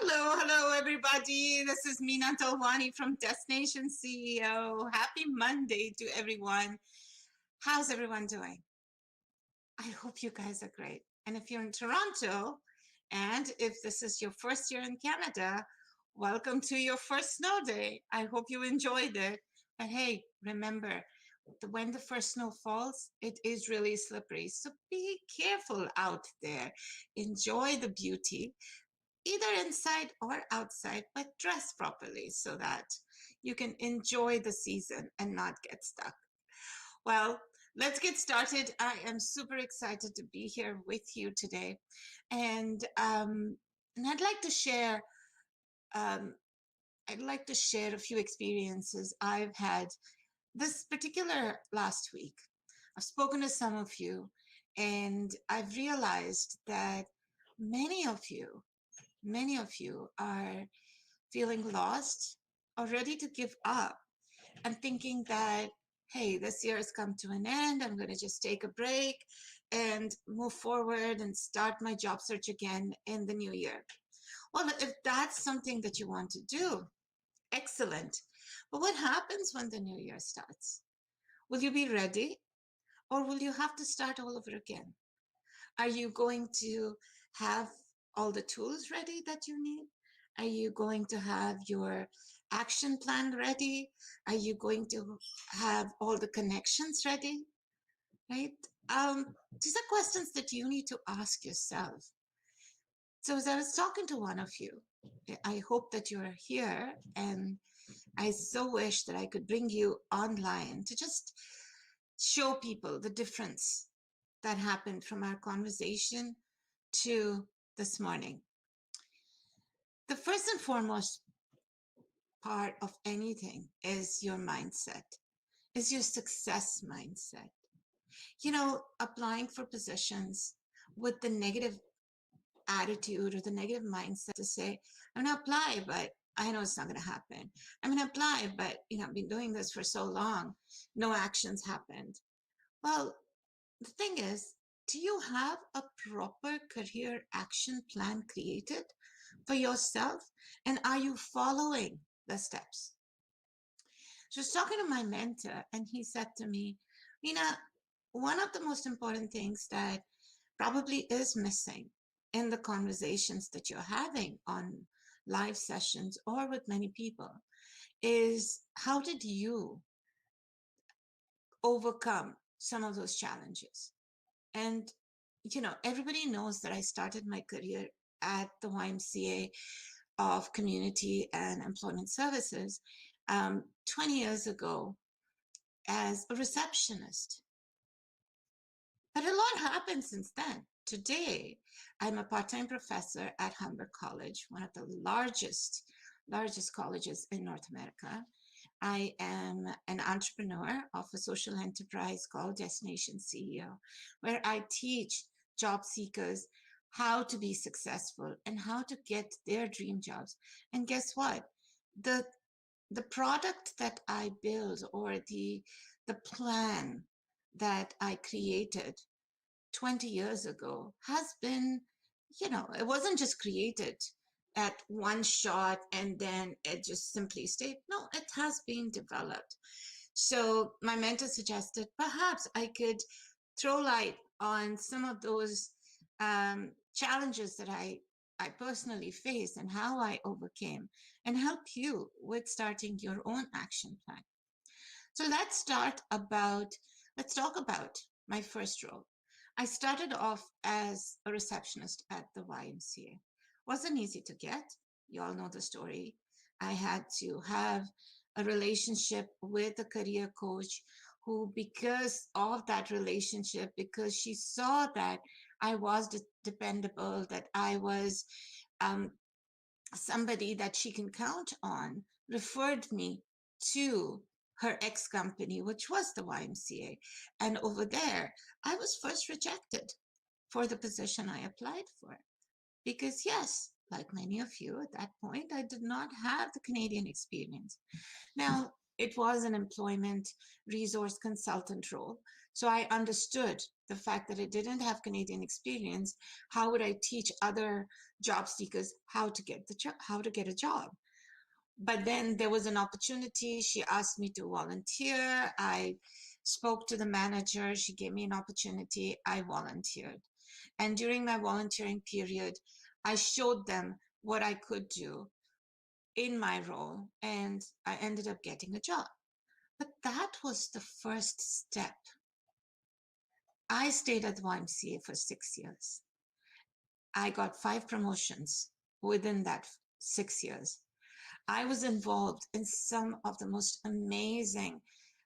Hello, everybody. This is Meena from Destination CEO. Happy Monday to everyone. How's everyone doing? I hope you guys are great. And if you're in Toronto, and if this is your first year in Canada, welcome to your first snow day. I hope you enjoyed it. But hey, remember, when the first snow falls, it is really slippery. So be careful out there. Enjoy the beauty, either inside or outside, but dress properly so that you can enjoy the season and not get stuck. Well, let's get started. I am super excited to be here with you today, and I'd like to share. Um, I'd like to share a few experiences I've had this particular last week. I've spoken to some of you, and I've realized that many of you many of you are feeling lost or ready to give up and thinking that, hey, this year has come to an end. I'm going to just take a break and move forward and start my job search again in the new year. Well, if that's something that you want to do, excellent. But what happens when the new year starts? Will you be ready, or will you have to start all over again? Are you going to have all the tools ready that you need? Are you going to have your action plan ready? Are you going to have all the connections ready? Right? These are questions that you need to ask yourself. So, as I was talking to one of you, I hope that you're here, and I so wish that I could bring you online to just show people the difference that happened from our conversation to this morning. The first and foremost part of anything is your mindset, is your success mindset. You know, applying for positions with the negative attitude or the negative mindset to say, I'm going to apply, but I know it's not going to happen. I'm going to apply, but I've been doing this for so long, no actions happened. Well, the thing is, do you have a proper career action plan created for yourself? And are you following the steps? So I was talking to my mentor, and he said to me, Meena, one of the most important things that probably is missing in the conversations that you're having on live sessions or with many people is, how did you overcome some of those challenges? And, everybody knows that I started my career at the YMCA of Community and Employment Services 20 years ago as a receptionist. But a lot happened since then. Today, I'm a part-time professor at Humber College, one of the largest colleges in North America. I am an entrepreneur of a social enterprise called Destination CEO, where I teach job seekers how to be successful and how to get their dream jobs. And guess what? The the product that I build, or the plan that I created 20 years ago has been, it wasn't just created at one shot and then it just simply stayed. No, it has been developed. So my mentor suggested perhaps I could throw light on some of those challenges that I personally faced and how I overcame, and help you with starting your own action plan. So let's talk about my first role. I started off as a receptionist at the YMCA. Wasn't easy to get. You all know the story. I had to have a relationship with a career coach who, because of that relationship, because she saw that I was dependable, that I was um, somebody that she can count on, referred me to her ex company, which was the YMCA. And over there, I was first rejected for the position I applied for. Because, yes, like many of you at that point, I did not have the Canadian experience. Now, it was an employment resource consultant role. So I understood the fact that I didn't have Canadian experience. How would I teach other job seekers how to get how to get a job? But then there was an opportunity. She asked me to volunteer. I spoke to the manager. She gave me an opportunity. I volunteered. And during my volunteering period, I showed them what I could do in my role, and I ended up getting a job. But that was the first step. I stayed at the YMCA for 6 years. I got 5 promotions within that 6 years. I was involved in some of the most amazing,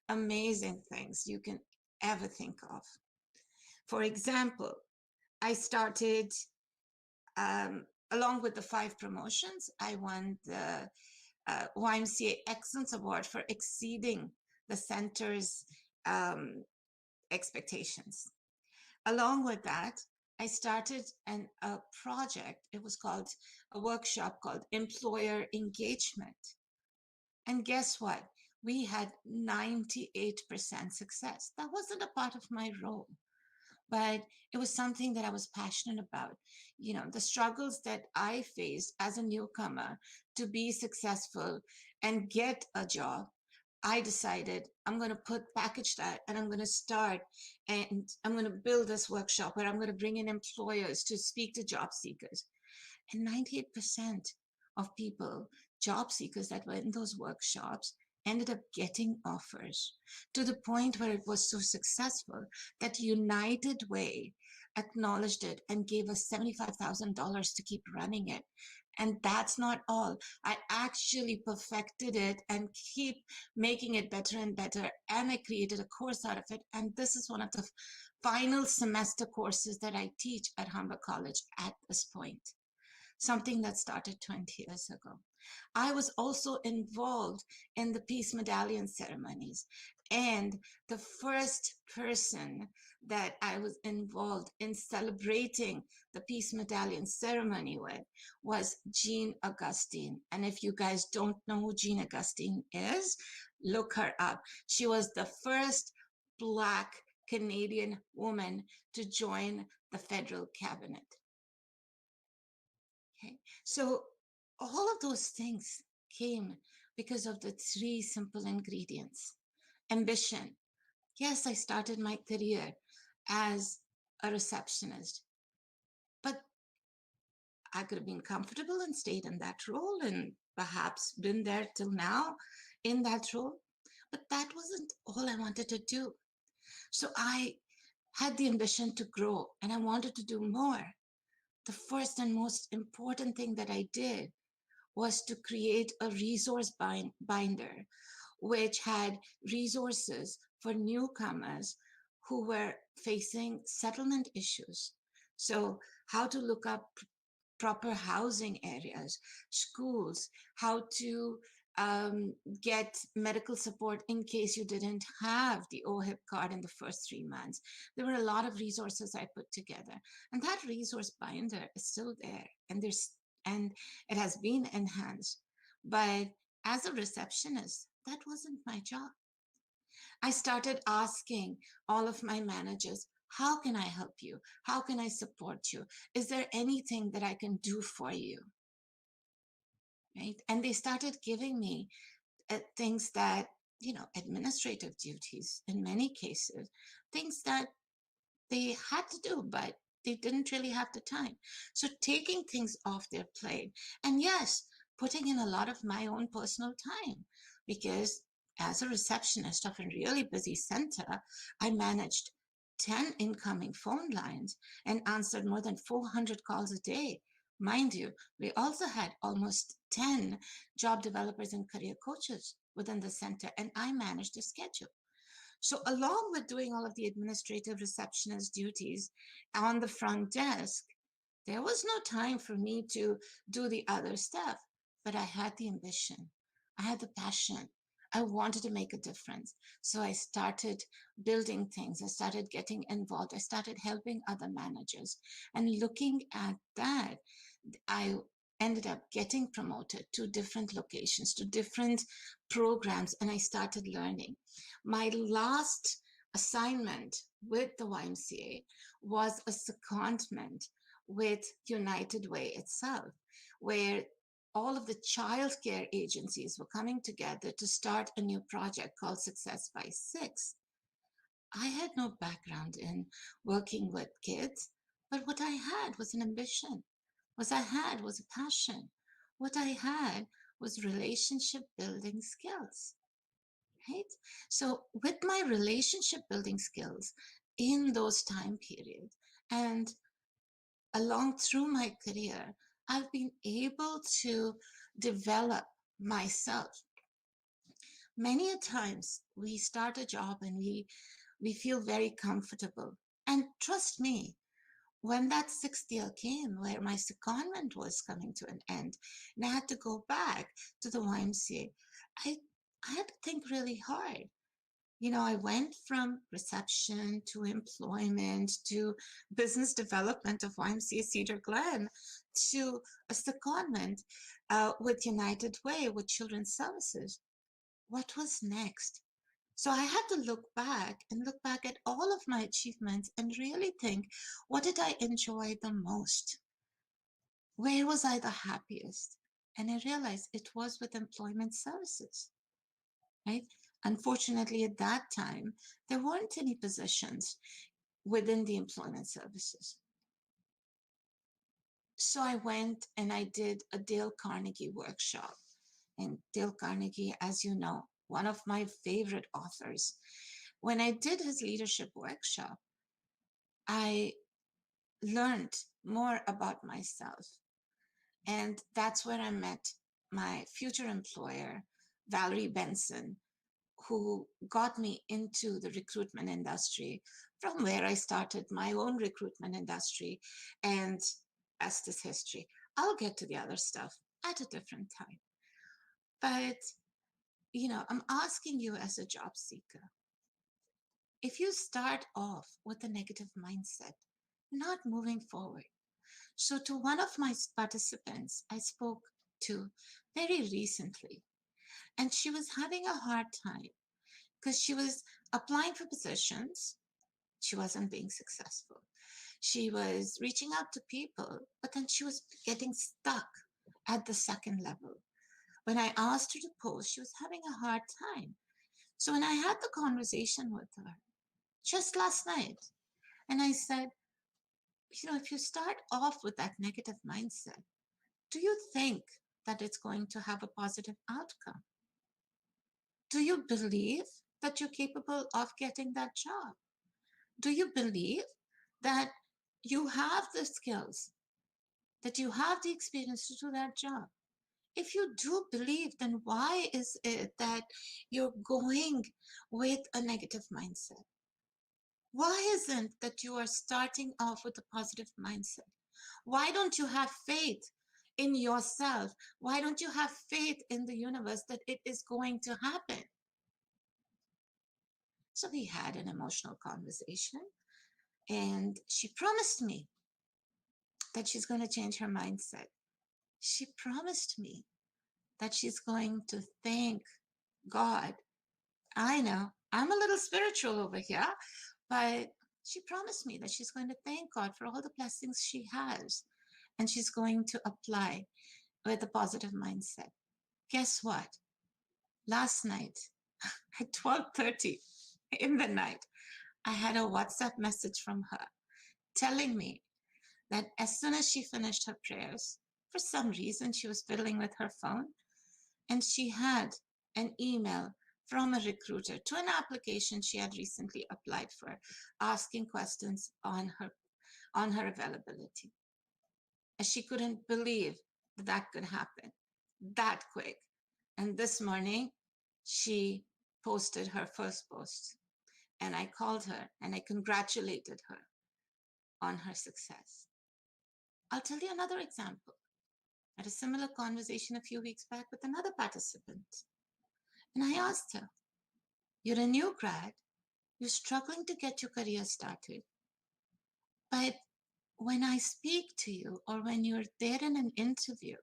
amazing things you can ever think of. For example, I started, along with the 5 promotions, I won the YMCA Excellence Award for exceeding the center's expectations. Along with that, I started a project. It was called a workshop called Employer Engagement. And guess what? We had 98% success. That wasn't a part of my role, but it was something that I was passionate about. You know, the struggles that I faced as a newcomer to be successful and get a job. I decided I'm going to package that, and I'm going to start, and I'm going to build this workshop where I'm going to bring in employers to speak to job seekers. And 98% of people, job seekers that were in those workshops, ended up getting offers, to the point where it was so successful that United Way acknowledged it and gave us $75,000 to keep running it. And that's not all. I actually perfected it and keep making it better and better. And I created a course out of it. And this is one of the final semester courses that I teach at Humber College at this point, something that started 20 years ago. I was also involved in the Peace Medallion ceremonies. And the first person that I was involved in celebrating the Peace Medallion ceremony with was Jean Augustine. And if you guys don't know who Jean Augustine is, look her up. She was the first Black Canadian woman to join the federal cabinet. Okay, so all of those things came because of the 3 simple ingredients. Ambition. Yes, I started my career as a receptionist, but I could have been comfortable and stayed in that role and perhaps been there till now in that role. But that wasn't all I wanted to do. So I had the ambition to grow, and I wanted to do more. The first and most important thing that I did was to create a resource binder, which had resources for newcomers who were facing settlement issues. So, how to look up proper housing areas, schools, how to get medical support in case you didn't have the OHIP card in the first 3 months. There were a lot of resources I put together, and that resource binder is still there, and it has been enhanced. But as a receptionist, that wasn't my job. I started asking all of my managers, how can I help you? How can I support you? Is there anything that I can do for you? Right? And they started giving me things that, administrative duties in many cases, things that they had to do, but they didn't really have the time. So taking things off their plate, and yes, putting in a lot of my own personal time, because as a receptionist of a really busy center, I managed 10 incoming phone lines and answered more than 400 calls a day. Mind you, we also had almost 10 job developers and career coaches within the center, and I managed the schedule. So, along with doing all of the administrative receptionist duties on the front desk, there was no time for me to do the other stuff. But I had the ambition, I had the passion. I wanted to make a difference. So I started building things. I started getting involved. I started helping other managers. And looking at that, I ended up getting promoted to different locations, to different programs, and I started learning. My last assignment with the YMCA was a secondment with United Way itself, where all of the childcare agencies were coming together to start a new project called Success by Six. I had no background in working with kids, but what I had was an ambition. What I had was a passion. What I had was relationship building skills, right? So, with my relationship building skills in those time periods and along through my career, I've been able to develop myself. Many a times we start a job and we feel very comfortable. And trust me, when that sixth year came where my secondment was coming to an end and I had to go back to the YMCA, I, I had to think really hard. I went from reception to employment to business development of YMCA Cedar Glen to a secondment with United Way with Children's Services. What was next? So I had to look back and look back at all of my achievements and really think, what did I enjoy the most? Where was I the happiest? And I realized it was with employment services, right? Unfortunately, at that time, there weren't any positions within the employment services. So I went and I did a Dale Carnegie workshop. And Dale Carnegie, as you know, one of my favorite authors. When I did his leadership workshop, I learned more about myself. And that's where I met my future employer, Valerie Benson, who got me into the recruitment industry, from where I started my own recruitment industry. And rest is history. I'll get to the other stuff at a different time. But, I'm asking you as a job seeker, if you start off with a negative mindset, not moving forward. So, to one of my participants, I spoke to very recently, and she was having a hard time because she was applying for positions. She wasn't being successful. She was reaching out to people, but then she was getting stuck at the second level. When I asked her to post, she was having a hard time. So when I had the conversation with her just last night, and I said, if you start off with that negative mindset, do you think that it's going to have a positive outcome? Do you believe that you're capable of getting that job? Do you believe that you have the skills, that you have the experience to do that job? If you do believe, then why is it that you're going with a negative mindset? Why isn't that you are starting off with a positive mindset? Why don't you have faith in yourself? Why don't you have faith in the universe that it is going to happen? So we had an emotional conversation, and she promised me that she's going to change her mindset. She promised me that she's going to thank God. I know I'm a little spiritual over here, but she promised me that she's going to thank God for all the blessings she has, and she's going to apply with a positive mindset. Guess what? Last night at 12:30 in the night, I had a WhatsApp message from her telling me that as soon as she finished her prayers, for some reason she was fiddling with her phone, and she had an email from a recruiter to an application she had recently applied for, asking questions on her availability. And she couldn't believe that could happen that quick. And this morning, she posted her first post. And I called her and I congratulated her on her success. I'll tell you another example. I had a similar conversation a few weeks back with another participant. And I asked her, you're a new grad, you're struggling to get your career started, but when I speak to you or when you're there in an interview,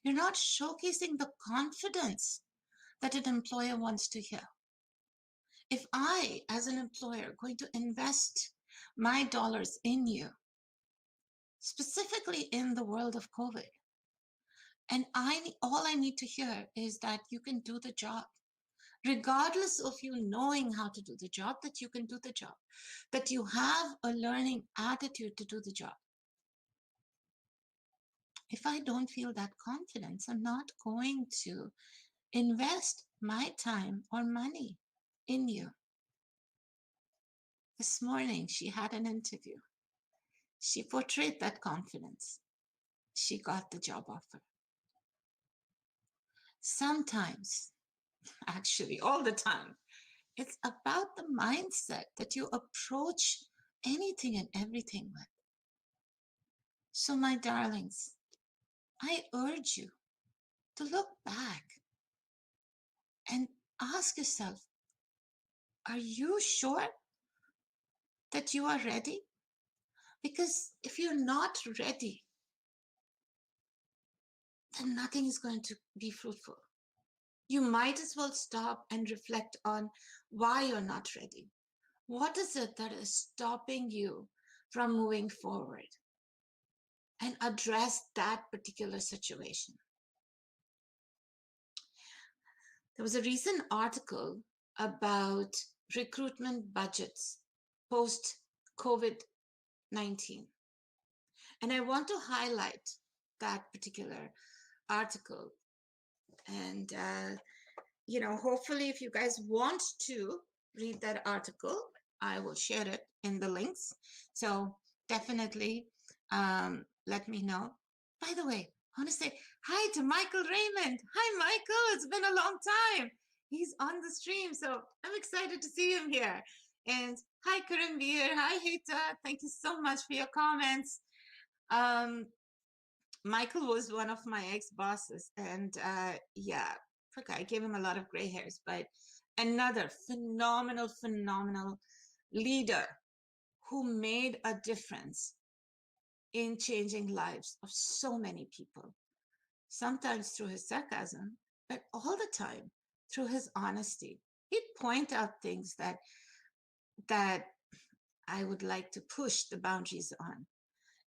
you're not showcasing the confidence that an employer wants to hear. If I, as an employer, going to invest my dollars in you, specifically in the world of COVID, and all I need to hear is that you can do the job, regardless of you knowing how to do the job, that you can do the job, that you have a learning attitude to do the job. If I don't feel that confidence, I'm not going to invest my time or money in you. This morning, she had an interview. She portrayed that confidence. She got the job offer. Sometimes, actually, all the time, it's about the mindset that you approach anything and everything with. So, my darlings, I urge you to look back and ask yourself, are you sure that you are ready? Because if you're not ready, then nothing is going to be fruitful. You might as well stop and reflect on why you're not ready. What is it that is stopping you from moving forward? And address that particular situation. There was a recent article about recruitment budgets post COVID-19. And I want to highlight that particular article. And, hopefully, if you guys want to read that article, I will share it in the links. So definitely let me know. By the way, I want to say hi to Michael Raymond. Hi, Michael. It's been a long time. He's on the stream, so I'm excited to see him here. And hi, Karanveer. Hi, Heta. Thank you so much for your comments. Michael was one of my ex-bosses, and I gave him a lot of gray hairs, but another phenomenal leader who made a difference in changing lives of so many people, sometimes through his sarcasm, but all the time through his honesty. He'd point out things that I would like to push the boundaries on.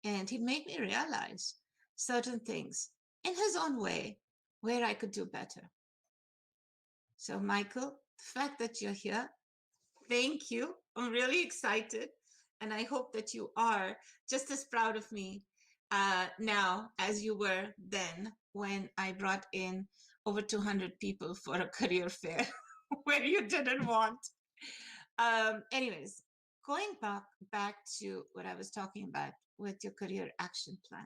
And he'd make me realize certain things in his own way where I could do better. So, Michael, the fact that you're here, thank you. I'm really excited. And I hope that you are just as proud of me now as you were then when I brought in over 200 people for a career fair where you didn't want. Anyways, going back to what I was talking about with your career action plan.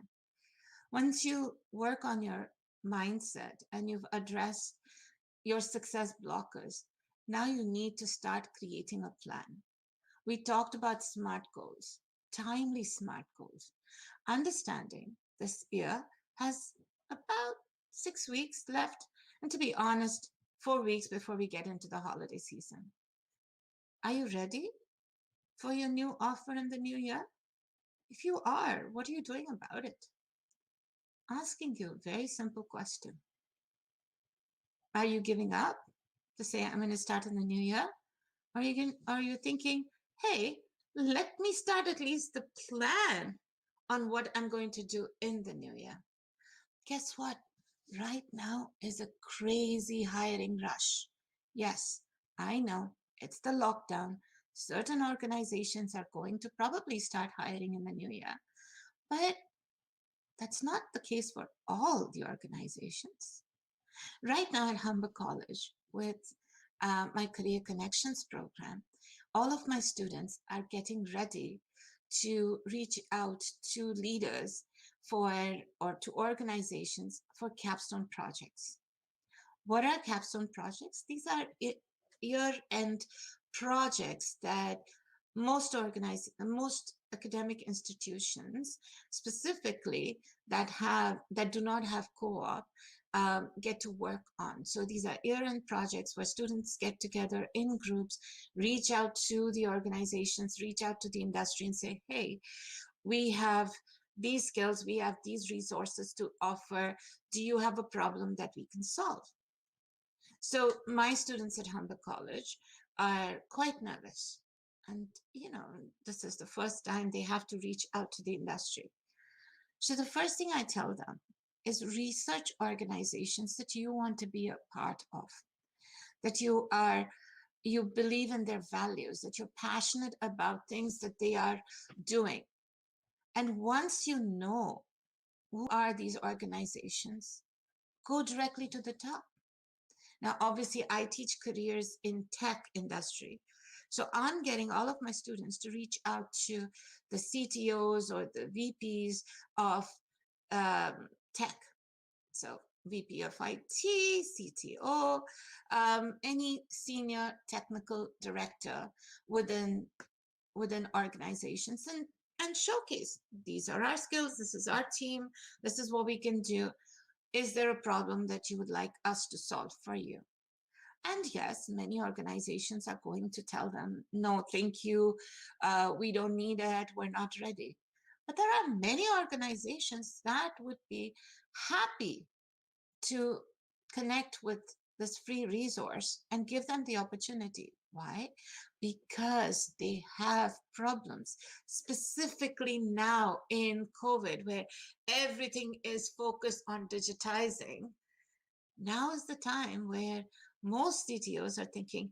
Once you work on your mindset and you've addressed your success blockers, now you need to start creating a plan. We talked about SMART goals, timely SMART goals. Understanding this year has about 6 weeks left, and to be honest, 4 weeks before we get into the holiday season. Are you ready for your new offer in the new year? If you are, what are you doing about it? Asking you a very simple question. Are you giving up to say, I'm going to start in the new year? Are you thinking, hey, let me start at least the plan on what I'm going to do in the new year? Guess what? Right now is a crazy hiring rush. Yes, I know it's the lockdown. Certain organizations are going to probably start hiring in the new year, but that's not the case for all the organizations. Right now at Humber College, with my Career Connections program, all of my students are getting ready to reach out to leaders or to organizations for capstone projects. What are capstone projects? These are year-end projects that most academic institutions, specifically that do not have co-op, get to work on. So these are year-end projects where students get together in groups, reach out to the organizations, reach out to the industry and say, hey, We have these skills, we have these resources to offer. Do you have a problem that we can solve? So my students at Humber College are quite nervous. And, this is the first time they have to reach out to the industry. So the first thing I tell them is research organizations that you want to be a part of, that you believe in their values, that you're passionate about things that they are doing. And once you know who are these organizations, go directly to the top. Now, obviously, I teach careers in tech industry. So I'm getting all of my students to reach out to the CTOs or the VPs of tech. So VP of IT, CTO, any senior technical director within organizations, and showcase, these are our skills, this is our team, this is what we can do. Is there a problem that you would like us to solve for you? And yes, many organizations are going to tell them, no, thank you, we don't need it, we're not ready. But there are many organizations that would be happy to connect with this free resource and give them the opportunity. Why? Because they have problems, specifically now in COVID, where everything is focused on digitizing. Now is the time where most CTOs are thinking,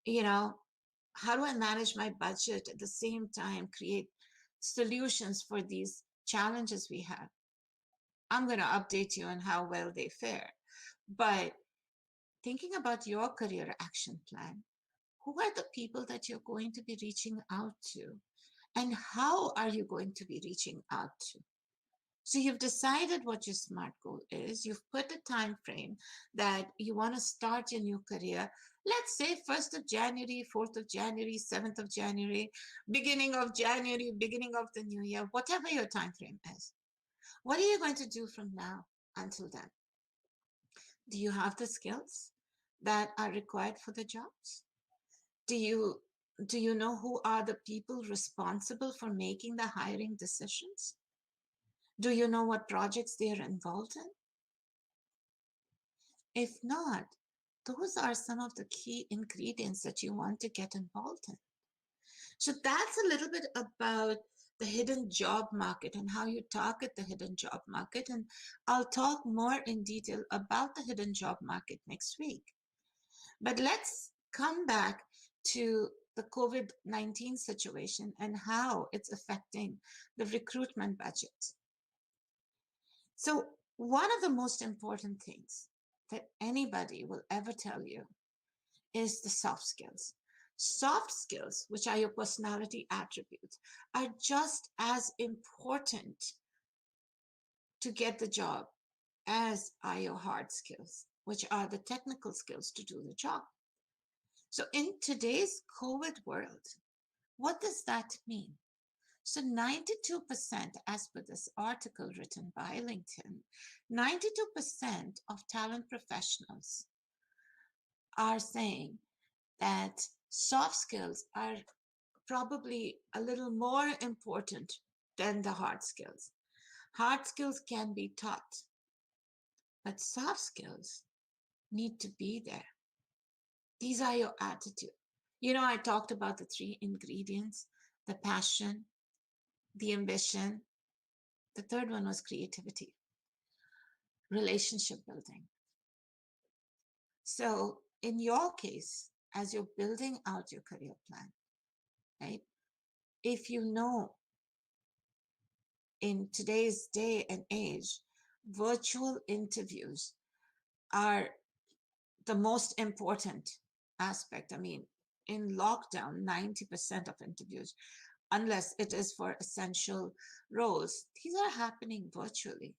how do I manage my budget at the same time create solutions for these challenges we have? I'm going to update you on how well they fare. But thinking about your career action plan, who are the people that you're going to be reaching out to? And how are you going to be reaching out to? So you've decided what your SMART goal is. You've put a time frame that you want to start your new career. Let's say 1st of January, 4th of January, 7th of January, beginning of January, beginning of the new year, whatever your time frame is. What are you going to do from now until then? Do you have the skills that are required for the jobs? Do you know who are the people responsible for making the hiring decisions? Do you know what projects they are involved in? If not, those are some of the key ingredients that you want to get involved in. So that's a little bit about the hidden job market and how you target the hidden job market. And I'll talk more in detail about the hidden job market next week. But let's come back to the COVID-19 situation and how it's affecting the recruitment budget. So one of the most important things that anybody will ever tell you is the soft skills. Soft skills, which are your personality attributes, are just as important to get the job as are your hard skills, which are the technical skills to do the job. So in today's COVID world, what does that mean? So 92%, as per this article written by LinkedIn, 92% of talent professionals are saying that soft skills are probably a little more important than the hard skills. Hard skills can be taught, but soft skills need to be there. These are your attitude. I talked about the 3 ingredients: the passion, the ambition. The third one was creativity, relationship building. So in your case, as you're building out your career plan, right? If you know in today's day and age, virtual interviews are the most important aspect. I mean, in lockdown, 90% of interviews, unless it is for essential roles, these are happening virtually.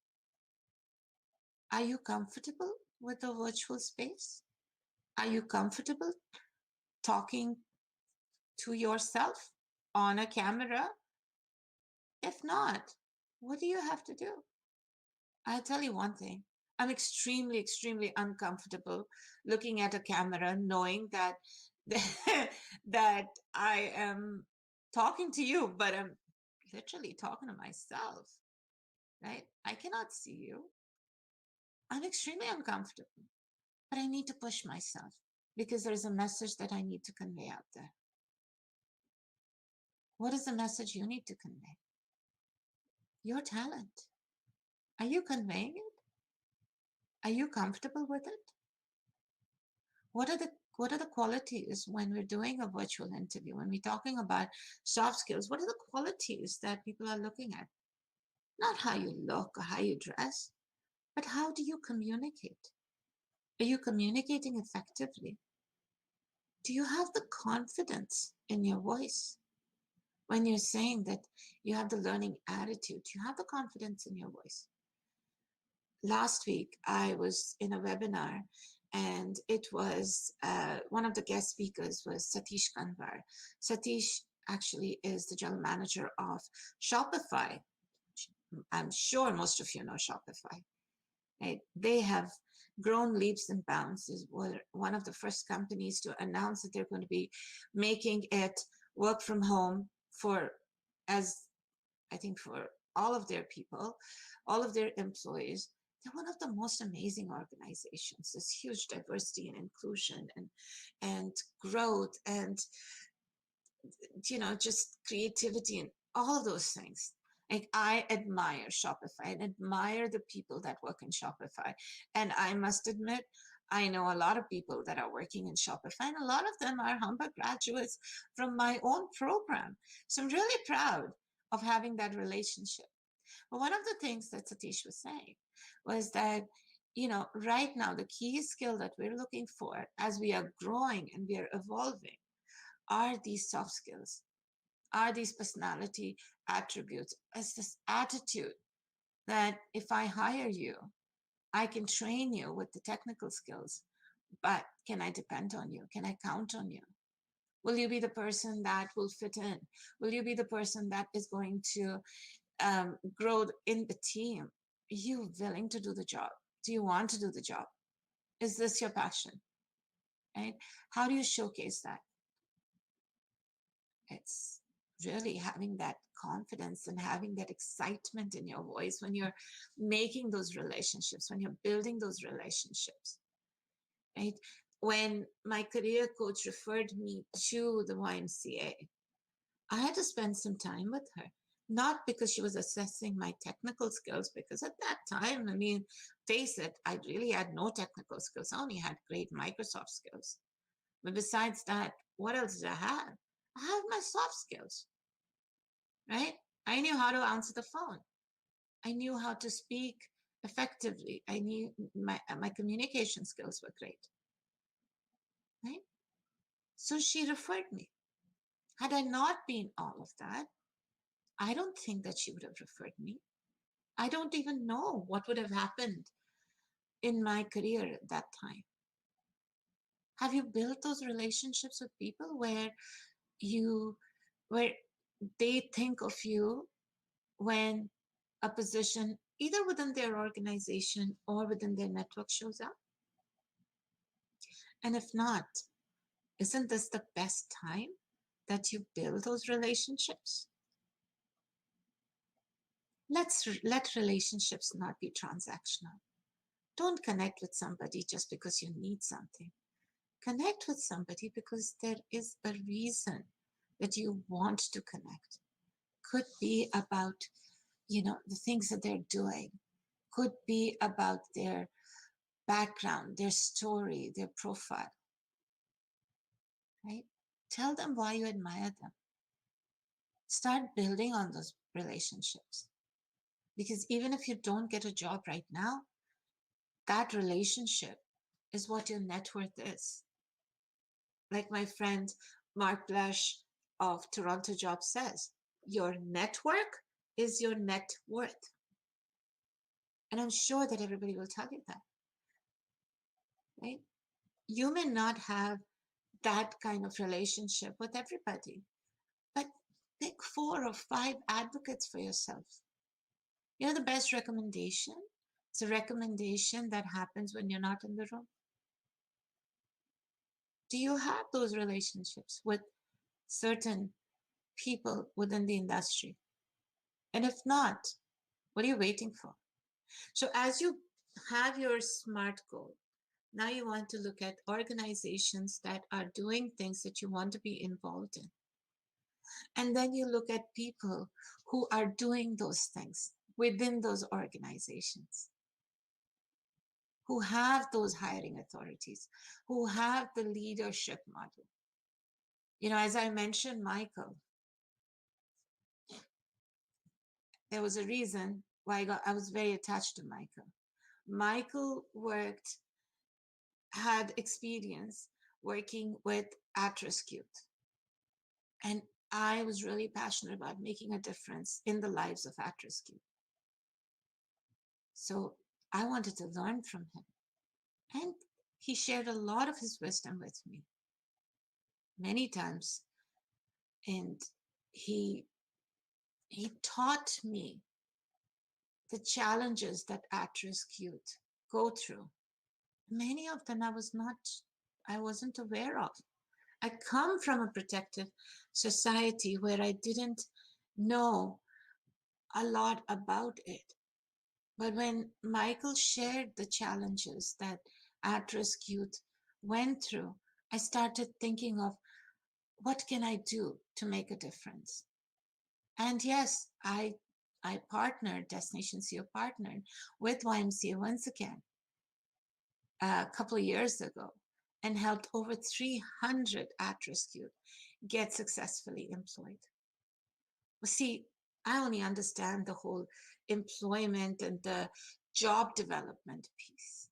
Are you comfortable with the virtual space? Are you comfortable talking to yourself on a camera? If not, what do you have to do? I'll tell you one thing. I'm extremely, extremely uncomfortable looking at a camera, knowing that that I am talking to you, but I'm literally talking to myself, right? I cannot see you. I'm extremely uncomfortable, but I need to push myself because there's a message that I need to convey out there. What is the message you need to convey? Your talent. Are you conveying it? Are you comfortable with it? What are the qualities when we're doing a virtual interview, when we're talking about soft skills? What are the qualities that people are looking at? Not how you look or how you dress, but how do you communicate? Are you communicating effectively? Do you have the confidence in your voice? When you're saying that you have the learning attitude, you have the confidence in your voice. Last week, I was in a webinar, and it was one of the guest speakers was Satish Kanwar. Satish actually is the general manager of Shopify. I'm sure most of you know Shopify. Right? They have grown leaps and bounds. Is one of the first companies to announce that they're going to be making it work from home for, as I think, for all of their people, all of their employees. They're one of the most amazing organizations. There's huge diversity and inclusion and growth and just creativity and all of those things. Like, I admire Shopify and admire the people that work in Shopify. And I must admit, I know a lot of people that are working in Shopify, and a lot of them are Humber graduates from my own program. So I'm really proud of having that relationship. But one of the things that Satish was saying was that, right now, the key skill that we're looking for as we are growing and we are evolving are these soft skills, are these personality attributes, is this attitude that if I hire you, I can train you with the technical skills, but can I depend on you? Can I count on you? Will you be the person that will fit in? Will you be the person that is going to grow in the team? Are you willing to do the job? Do you want to do the job? Is this your passion? Right? How do you showcase that? It's really having that confidence and having that excitement in your voice when you're making those relationships, when you're building those relationships, right? When my career coach referred me to the YMCA, I had to spend some time with her, not because she was assessing my technical skills, because at that time, I mean, face it, I really had no technical skills. I only had great Microsoft skills. But besides that, what else did I have? I have my soft skills, right? I knew how to answer the phone. I knew how to speak effectively. I knew my communication skills were great, right? So she referred me. Had I not been all of that, I don't think that she would have referred me. I don't even know what would have happened in my career at that time. Have you built those relationships with people where you where they think of you when a position either within their organization or within their network shows up? And if not, isn't this the best time that you build those relationships? Let relationships not be transactional. Don't connect with somebody just because you need something. Connect with somebody because there is a reason that you want to connect. Could be about, the things that they're doing. Could be about their background, their story, their profile, right? Tell them why you admire them. Start building on those relationships. Because even if you don't get a job right now, that relationship is what your net worth is. Like my friend Mark Blash of Toronto Job says, your network is your net worth. And I'm sure that everybody will tell you that, right? You may not have that kind of relationship with everybody, but pick 4 or 5 advocates for yourself. The best recommendation is a recommendation that happens when you're not in the room. Do you have those relationships with certain people within the industry? And if not, what are you waiting for? So as you have your SMART goal, now you want to look at organizations that are doing things that you want to be involved in. And then you look at people who are doing those things within those organizations, who have those hiring authorities, who have the leadership model. You know, as I mentioned, Michael, there was a reason why I was very attached to Michael. Michael had experience working with at-risk youth. And I was really passionate about making a difference in the lives of at-risk youth. So I wanted to learn from him. And he shared a lot of his wisdom with me many times. And he taught me the challenges that at-risk youth go through. Many of them I wasn't aware of. I come from a protective society where I didn't know a lot about it. But when Michael shared the challenges that at-risk youth went through, I started thinking of what can I do to make a difference? And yes, I partnered, Destination CEO partnered with YMCA once again a couple of years ago and helped over 300 at-risk youth get successfully employed. Well, see, I only understand the whole employment and the job development piece,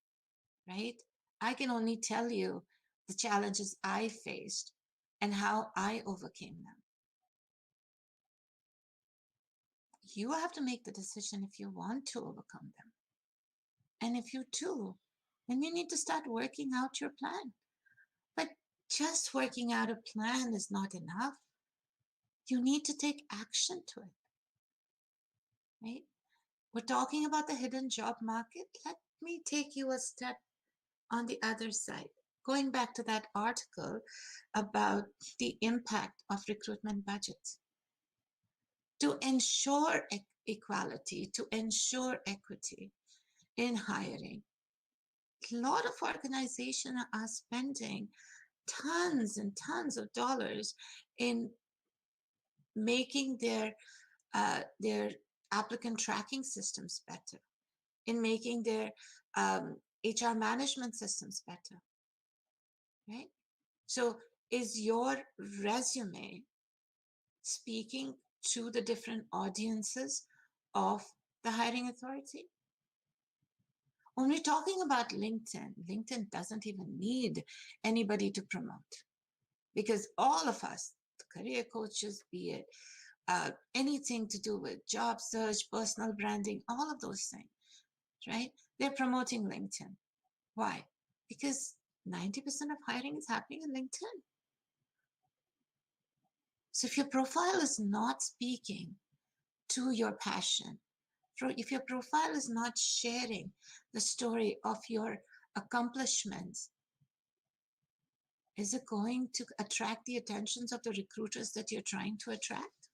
right? I can only tell you the challenges I faced and how I overcame them. You have to make the decision if you want to overcome them. And if you do, then you need to start working out your plan. But just working out a plan is not enough. You need to take action to it, right? We're talking about the hidden job market. Let me take you a step on the other side. Going back to that article about the impact of recruitment budgets. To ensure equality, to ensure equity in hiring, a lot of organizations are spending tons and tons of dollars in making their applicant tracking systems better, in making their HR management systems better, right? So is your resume speaking to the different audiences of the hiring authority? When we're talking about LinkedIn, LinkedIn doesn't even need anybody to promote, because all of us, the career coaches, be it anything to do with job search, personal branding, all of those things, right? They're promoting LinkedIn. Why? Because 90% of hiring is happening in LinkedIn. So if your profile is not speaking to your passion, if your profile is not sharing the story of your accomplishments, is it going to attract the attentions of the recruiters that you're trying to attract?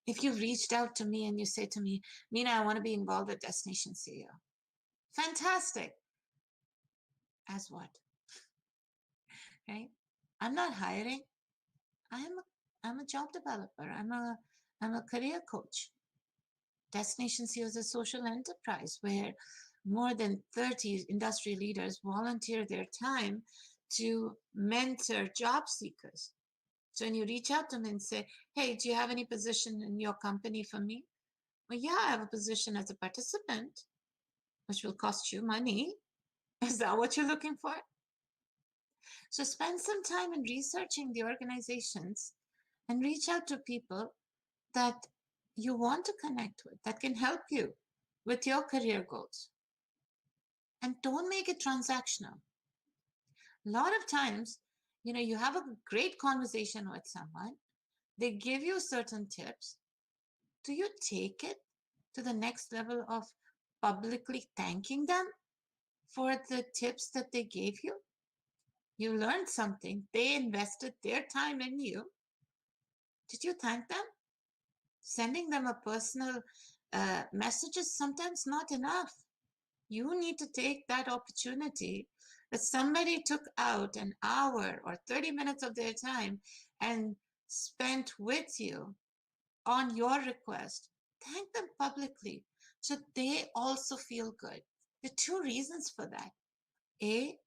If you've reached out to me and you say to me, Meena, I want to be involved with Destination CEO. Fantastic. As what? Right? I'm not hiring. I'm a job developer. I'm a career coach. Destination CEO is a social enterprise where more than 30 industry leaders volunteer their time to mentor job seekers. So when you reach out to them and say, hey, do you have any position in your company for me? Well, yeah, I have a position as a participant, which will cost you money. Is that what you're looking for? So spend some time in researching the organizations and reach out to people that you want to connect with, that can help you with your career goals. And don't make it transactional. A lot of times, you have a great conversation with someone, they give you certain tips. Do you take it to the next level of publicly thanking them for the tips that they gave you? You learned something. They invested their time in you. Did you thank them? Sending them a personal message is sometimes not enough. You need to take that opportunity that somebody took out an hour or 30 minutes of their time and spent with you on your request. Thank them publicly so they also feel good. There are two reasons for that. A,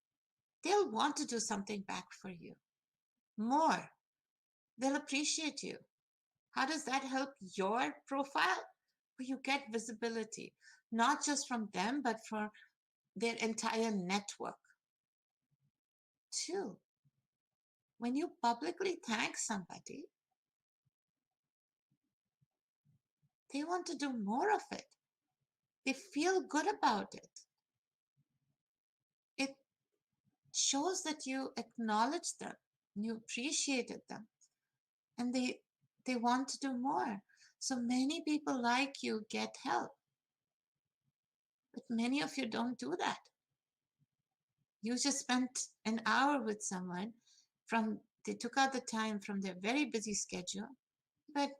they'll want to do something back for you more. They'll appreciate you. How does that help your profile? Well, you get visibility, not just from them, but for their entire network. Two, when you publicly thank somebody, they want to do more of it. They feel good about it. It shows that you acknowledge them, you appreciated them, and they want to do more. So many people like you get help, but many of you don't do that. You just spent an hour with someone they took out the time from their very busy schedule, but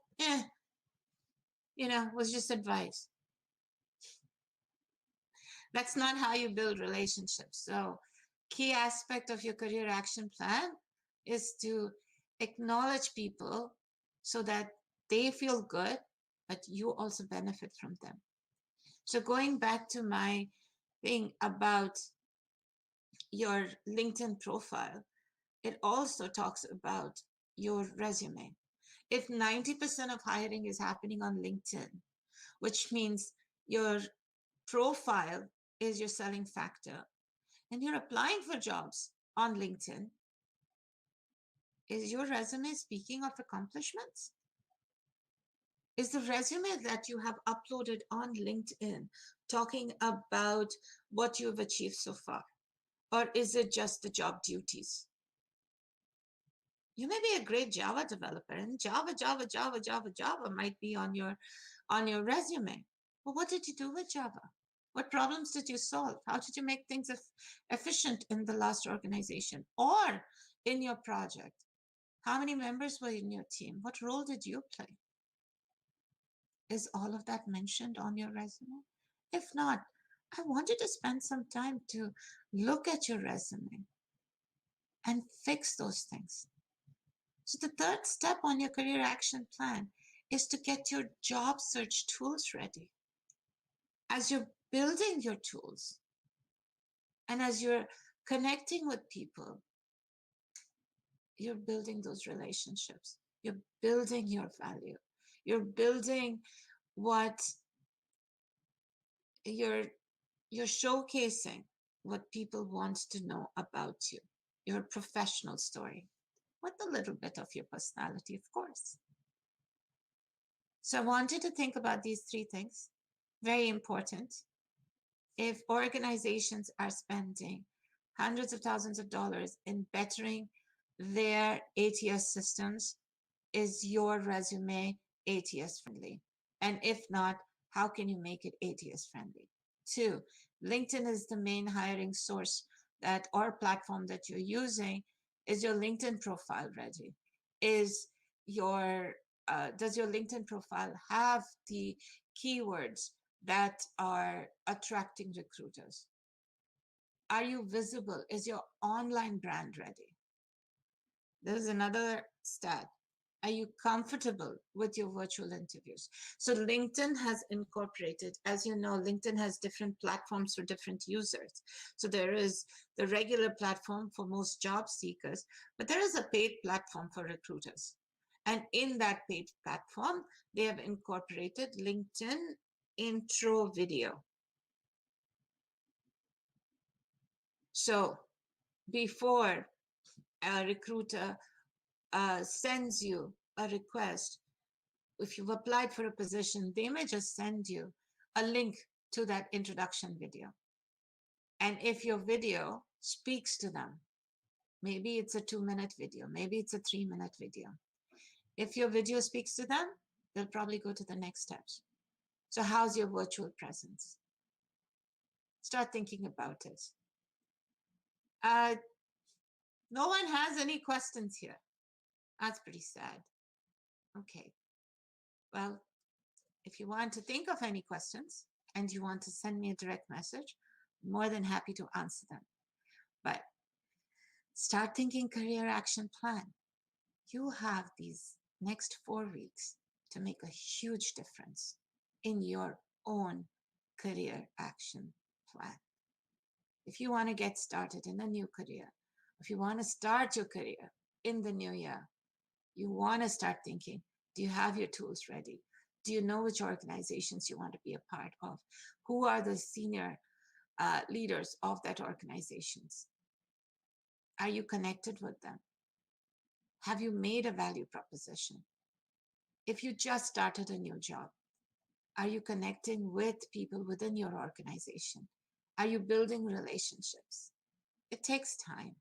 was just advice. That's not how you build relationships. So key aspect of your career action plan is to acknowledge people so that they feel good, but you also benefit from them. So going back to my thing about your LinkedIn profile, it also talks about your resume. If 90% of hiring is happening on LinkedIn, which means your profile is your selling factor, and you're applying for jobs on LinkedIn, is your resume speaking of accomplishments? Is the resume that you have uploaded on LinkedIn talking about what you've achieved so far? Or is it just the job duties? You may be a great Java developer, and Java might be on your resume. But what did you do with Java? What problems did you solve? How did you make things efficient in the last organization or in your project? How many members were in your team? What role did you play? Is all of that mentioned on your resume? If not, I want you to spend some time to look at your resume and fix those things. So the third step on your career action plan is to get your job search tools ready. As you're building your tools and as you're connecting with people, you're building those relationships. You're building your value. You're building what you're showcasing what people want to know about you, your professional story, with a little bit of your personality, of course. So I want you to think about these three things. Very important. If organizations are spending hundreds of thousands of dollars in bettering their ATS systems, is your resume ATS friendly? And if not, how can you make it ATS friendly? Two, LinkedIn is the main hiring source that or platform that you're using. Is your LinkedIn profile ready? Does your LinkedIn profile have the keywords that are attracting recruiters? Are you visible? Is your online brand ready? There's another stat. Are you comfortable with your virtual interviews? So LinkedIn has incorporated, as you know, LinkedIn has different platforms for different users. So there is the regular platform for most job seekers, but there is a paid platform for recruiters. And in that paid platform, they have incorporated LinkedIn intro video. So before a recruiter sends you a request, if you've applied for a position, they may just send you a link to that introduction video. And if your video speaks to them, maybe it's a 2-minute video, maybe it's a 3-minute video. If your video speaks to them, they'll probably go to the next steps. So how's your virtual presence? Start thinking about it. No one has any questions here. That's pretty sad. Okay. Well, If you want to think of any questions and you want to send me a direct message, more than happy to answer them. But start thinking career action plan. You have these next 4 weeks to make a huge difference in your own career action plan. If you want to get started in a new career, if you want to start your career in the new year, you want to start thinking, do you have your tools ready? Do you know which organizations you want to be a part of? Who are the senior leaders of that organizations? Are you connected with them? Have you made a value proposition? If you just started a new job, are you connecting with people within your organization? Are you building relationships? It takes time.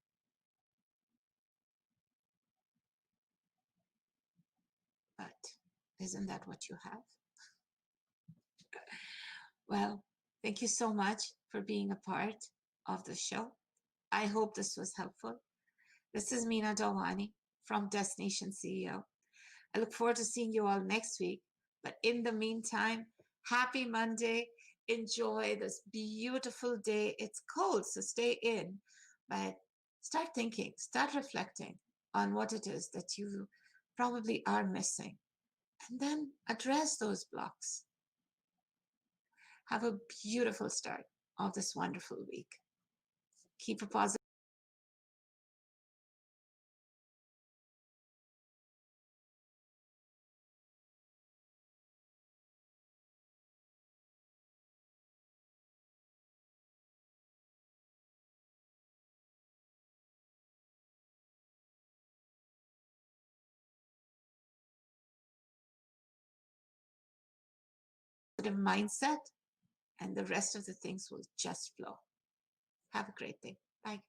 But isn't that what you have? Well, thank you so much for being a part of the show. I hope this was helpful. This is Meena Dalwani from Destination CEO. I look forward to seeing you all next week. But in the meantime, happy Monday. Enjoy this beautiful day. It's cold, so stay in. But start thinking, start reflecting on what it is that you probably are missing. And then address those blocks. Have a beautiful start of this wonderful week. Keep a positive mindset, and the rest of the things will just flow. Have a great day. Bye.